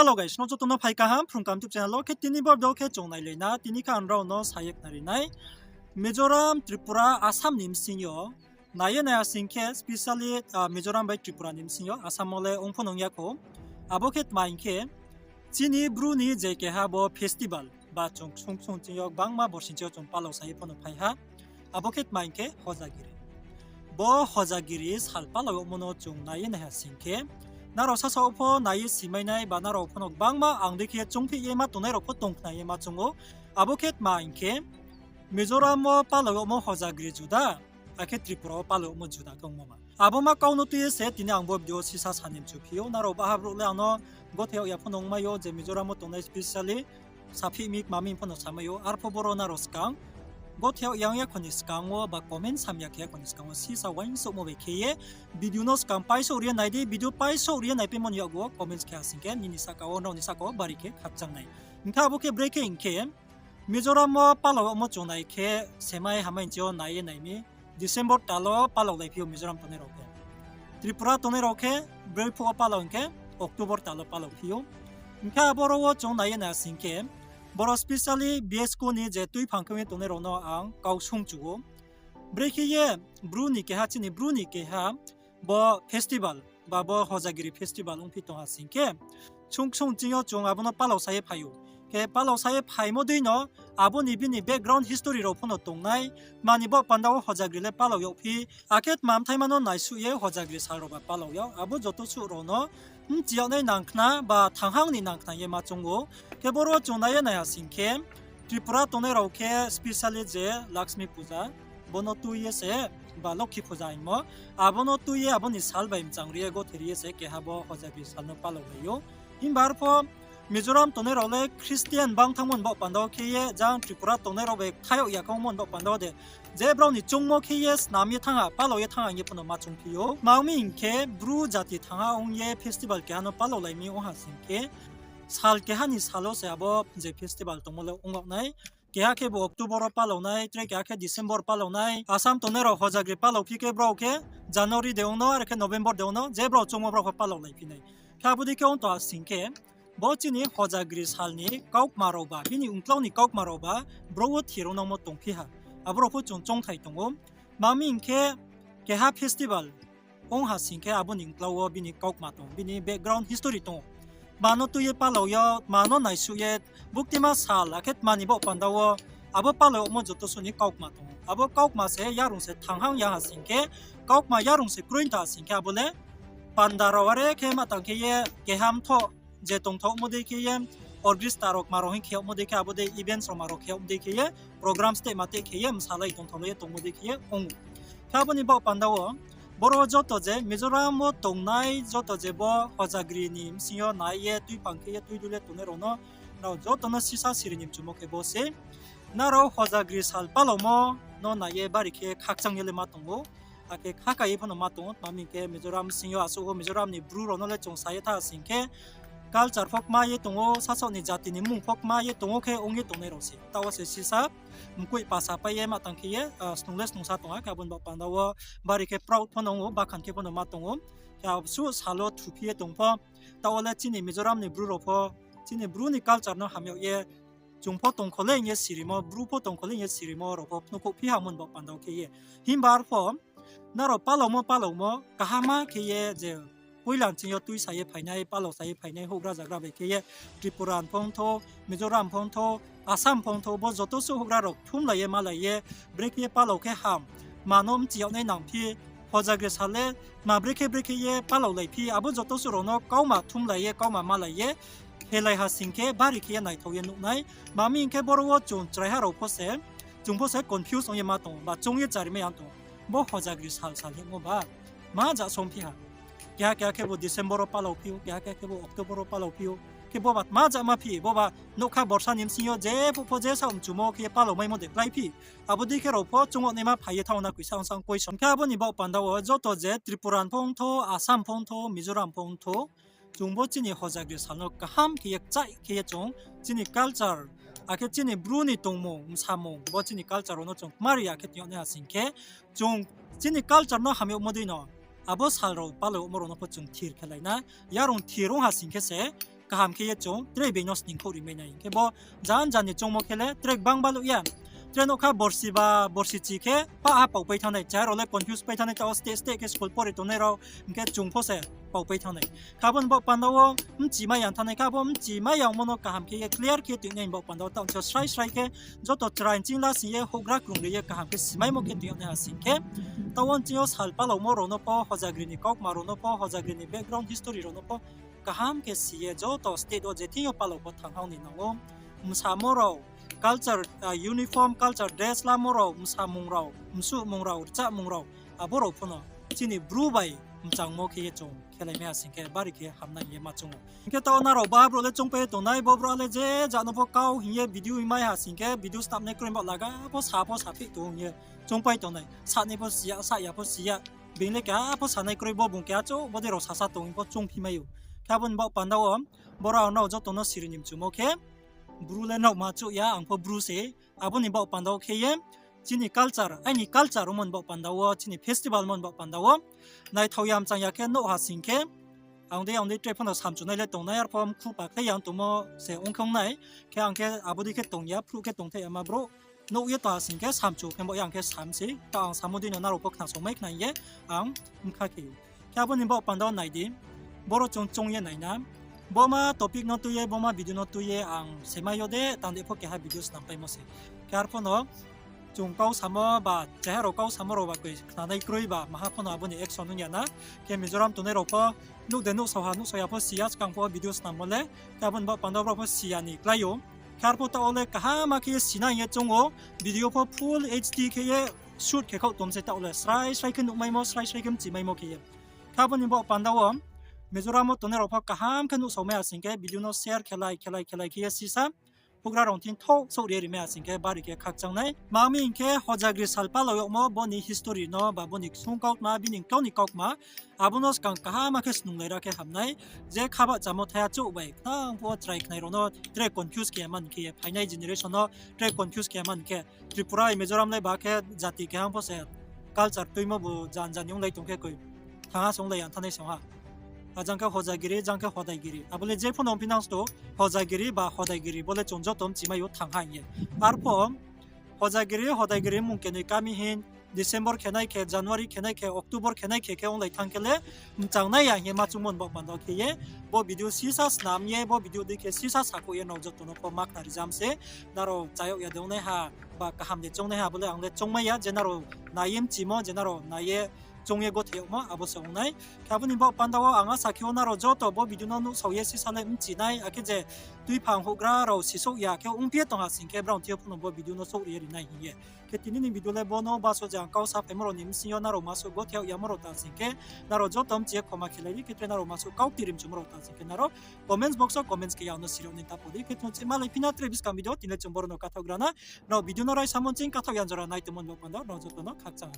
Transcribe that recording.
Hello guys, no joto no phai ka ham from kam tu channel lo ke tini bor do ke chong nai leina tini ka anro no sayak nari nai Mizoram Tripura Assam nim sinyo naye na singke specially Mizoram by Tripura nim sinyo Assam ole ongpon ongya ko aboket mainke chini bruni jeke ha bo festival ba chong chung chung chyo bangma borsin chyo chong palo sai pon phai ha aboket mainke hojagiri bo hojagiri sal palo mono chung naye na singke 나로 사서오포 나이 시마이나이 바나로 오포노 방마 앙데키에 종피 예마 도네로 포똥나 예마 종고 아보켓 마인케 미조라모 팔로모 호자그리 주다 아케 트리프로 팔로모 주다 공모마 아보마 카우노티에 세티니 앙보비오 시사 사님 주피오 나로 바하브로레아노 고테오 야포농마요 제 미조라모 도네 스페셜리 사피믹 마민 포노 사마요 아르포보로 나로스강 고테오 양야 코니스강오 바 코멘 삼야케 코니스강오 시사 와인소 모베케에 비디오노 스강 파이소 우리의 나이디 비디오 파이소 우리의 나이페몬 여고 코멘스 캐싱게 니니사카오 노니사코 바리케 갑장나이 인카보케 브레이케 인케 미조라모 팔로 모 조나이케 세마이 하마인지오 나이에 나이미 디셈버 달로 팔로 라이피오 미조람 토네로케 트리푸라 토네로케 브레이포 팔로 인케 옥토버 달로 팔로 피오 인카보로 조나이에 나싱케 Boro specially BSco ni je tui phangkame tone rono ang kausung chugo brekiye bruni ke ha chini bruni ke ha bo festival ba bo hojagiri festival ung pito ha singke chung chung jingyo chung abono palo sae phayu ke palo sae phaimo deino aboni bini background history ro phono tongnai mani bo pandawo hojagiri le palo yo phi aket mam thaimano naisu ye hojagiri sal ro ba palo yo abo joto chu rono 지역의 낭크나 바 당항니 낭크나 예마 종고 개보로 존나에 나야 싱케 트리푸라 토네로케 스페셜리제 락스미 부자 보노투이에세 발로키 부자이모 아보노투이에 아보니 살바임 장리에고 테리에세 게하보 호자비 살노 팔로웨요 임바르포 미조람 토네로레 크리스티안 방탕몬 보 판도케에 장 트리푸라 토네로베 타요 야콩몬 보 판도데 제브라우니 종모케예스 남이 탕아 팔로에 탕아 예쁘노 마총피요 마우미인케 브루 자티 탕아 옹예 페스티벌 게 하노 팔로라이미 오하신케 살게 하니 살로세 아보 제 페스티벌 동mol에 옹업나이 게하케 보 옥토버로 팔로나이 트레게 하케 디셈버 팔로나이 아삼 토네로 호자그리 팔로 피케 브로케 자누아리 데오노 아르케 노벤버 데오노 제브로 종모브로 팔로라이 피네 카부디케 온토 아신케 버치니 호자그리 살니 까옥마로바 비니 웅클라우니 까옥마로바 브로워 티로노모 똥피하 아브로포 쫑쫑타이 똥고 마미인케 게하 페스티벌 옹하신케 아보닝 클라워 비니 까옥마똥 비니 백그라운드 히스토리 똥 마노 투예 팔로요 마노 나이수예 북티마 살 아켓 마니보 판다워 아보 팔로 모 조토수니 까옥마똥 아보 까옥마세 야룽세 탕항 야하신케 까옥마 야룽세 크로인타 신케 아보레 판다라와레 케마땅케예 게함토 제동토 모데케예 Orgristarok marohin kheu modeke abode events ro maro kheu modeke programs te mate kheyem salai tongthole tongmodeke ong khaboni ba pandawo boro joto je mizoram mo tongnai joto je bo hojagri nim siyo naiye tui pangke tui dule tonerono na joto no sisa sirinim chumoke bose naro hojagri sal palomo no naiye barike khakchangyele matongo ake khakai phono matongo mamike mizoram siyo asugo mizoram ni bru ronole chongsaye tha singke culture folk maye tongo sasoni jati ni mung folk maye tongo ke onge tonerosi tawase sisa mkui pasa paye matangkiye snungles nungsa tonga kabun ba pandawo barike proud phonongo bakhan ke phono matongo ya su salo thupie tongpho tawale chini mizoram ni bru ropho chini bru ni culture no hamyo ye jungpho tongkhole ye sirimo bru pho tongkhole ye sirimo ropho nuko phi hamun ba pandaw ke ye himbar pho naro palomo kahama ke ye je Puilan chiyo tui saye phainai palo saye phainai hogra jagra beke Tripuran phongtho Mizoram phongtho Assam phongtho bo joto su hogra rok thum laye malaye breke palo ke ham manom chiyo nei nangphi hojagre sale ma breke ye palo lai phi abo joto su rono kauma thum laye kauma malaye helai ha singke bari ke nai thoye nuknai mami ke borwo chon chrai ha ro phose jungpho se confuse ong ye ma tong ba chong ye chari me yang to bo hojagre sal he mo ba ma ja sompi ha क्या क्या के वो दिसंबर पालो पियो क्या क्या के वो अक्टूबर पालो पियो के बोबा माजा मा पि बोबा नोखा बर्षा निमसियो जे पोपो जे साम जुमो के पालो मै मोदे लाइ पि अब दिखे रोपो चंगो नेमा फाये थावना कुइसां सां क्वेश्चन का बनि बा पांदाव जतो जे त्रिपुरान फोंथो आसाम फोंथो मिजोराम फोंथो जुंबो चिनि हजाग्रे सानो काहाम के एक चाइ के चों चिनि कल्चर आके चिनि ब्रुनि तोंमो सामो बो चिनि कल्चर नो चों मारिया के त्योने हासिंके जों चिनि कल्चर नो हामे मोदिनो abo salro palo morono pochung thir khelaina yarong thirong ha singkese kaham ke ye chong tre benos ning khori me nai ke bo jan jan ni chong mo khele trek bang balu ya treno kha borsi ba borsi chi ke pa a pau pai thanai char ole confuse pai thanai ta ste ke school pore to ne ro ke chung pho se pau pai thanai khabon bo pandawo mchi ma yan thanai kha bo mchi ma yang mono kaham ke ye clear ke tu nei bo pandawo ta cho srai srai ke jo to train chin la si ye hogra krung ye kaham ke simai mo ke tu ne asin ke tawon chio sal pa lo mo ro no po hojagri ni kok ma ro no po hojagri ni background history ro no po kaham ke si ye jo to state o je thi yo pa lo po thang hau ni no msa mo ro culture uniform culture dress la moro msa mungrao msu mungrao cha mungrao aboro phono chini bru bai mchang mo ke chong khelai me asin ke bari ke hamna ye ma chong ke to na ro ba bro le chong pe to nai bo bro le je ja no bo kau hi video mai ha sin ke video stop ne krim ba laga po sa phi to ye chong pai to nai sa ne po sia sa ya po sia bin le ka po sa nai kri bo bung ka cho bo de ro sa sa to po chong phi mai yu ka bon bo pandaw bora no jo to no sirinim chu mo ke brule no ma chu ya ang po bruse aboni ba pandaw kheye chini culture ani culture mon ba pandaw chini festival mon ba pandaw nai thoyam chang ya ke no ha sing ke ang de tre phon sam chu nai le tong na yar phom khu pa ke yang tu mo se ong khong nai ke ang ke abodi ke tong ya phru ke tong the ma bro no ye ta sing ke sam chu ke mo yang ke sam si ta ang samodi na ro pok na so mai khna ye ang kha ke ke aboni ba pandaw nai di boro chong ye nai na boma topic no tuye boma video no tuye ang semayo de tande pho ke ha videos nampai mo se kyar pho no chung kau samo ba cheharo kau samoro ba koi nanai kroi ba maha pho no aboni action nu na ke mizoram to ne ro pho nu de nu so ha nu so ya pho sias kang pho videos namole ka bon ba panda pho siani klayo kyar pho ta ole kaha ma ke sina ye chongo video pho full hd ke ye shoot ke khau tom se ta ole srai srai ke nu mai mo srai srai kem chi mai mo ke ye ka bon ba panda wo Mizoram to ne ro pha kaham khanu so me asin ke video no share khelai ke sisa pugra rong tin tho so re me asin ke bari ke khak chang nai mami in ke hojagri salpa lo mo boni history no ba boni sung kok ma bining to ni kok ma abunos kang kaham ke snung ra ke hamnai je khaba chamo thaya chu bai tang po try knai ro no tre confuse ke man ke final generation no tre confuse ke man ke tripura Mizoram le ba ke jati ke ham po se culture tuimo bu jan jan yong lai tong ke koi thanga song lai an thanai song ha Jangka hojagiri jangka hodaigiri abole je phone finance to hojagiri ba hodaigiri bole chonjo tom chima yo thangha ye arpo hojagiri hodaigiri mungke ne kami hin December khenai ke January khenai ke October khenai ke onlai thangkele mchangna ya he ma chumon bo bando ke ye bo video sisa snam ye bo video de ke sisa sako ye no jot no ko mak na rijam se daro chayo ya de ne ha ba kaham de chong ne ha bole ang de chongma ya jenaro naim chimo jenaro naye 종의 고 대오마 아버서 오나이 가분이 뭐 반다와 앙아 사키오나로 저도 뭐 비두노 소예 시살레 지나이 아케제 두이팡 호그라로 시속야 겨 웅피에 동아 싱케 브라운 티오프노 뭐 비두노 소리에 나이 예 케티니니 비두레 보노 바소장 카우사 페모로 님시오나로 마소 고 태오 야모로 따싱케 나로 저덤 지에 코마킬레리 케트나로 마소 카우티림 주모로 따싱케 나로 코멘트 복서 코멘트 게 야노 시로니 타포디 케톤치 말레 피나 트레비스 감 비디오 티네 좀 보르노 카타그라나 너 비두노라이 사몬진 카타얀저라 나이트 몬 뭐 반다 너 저도노 각자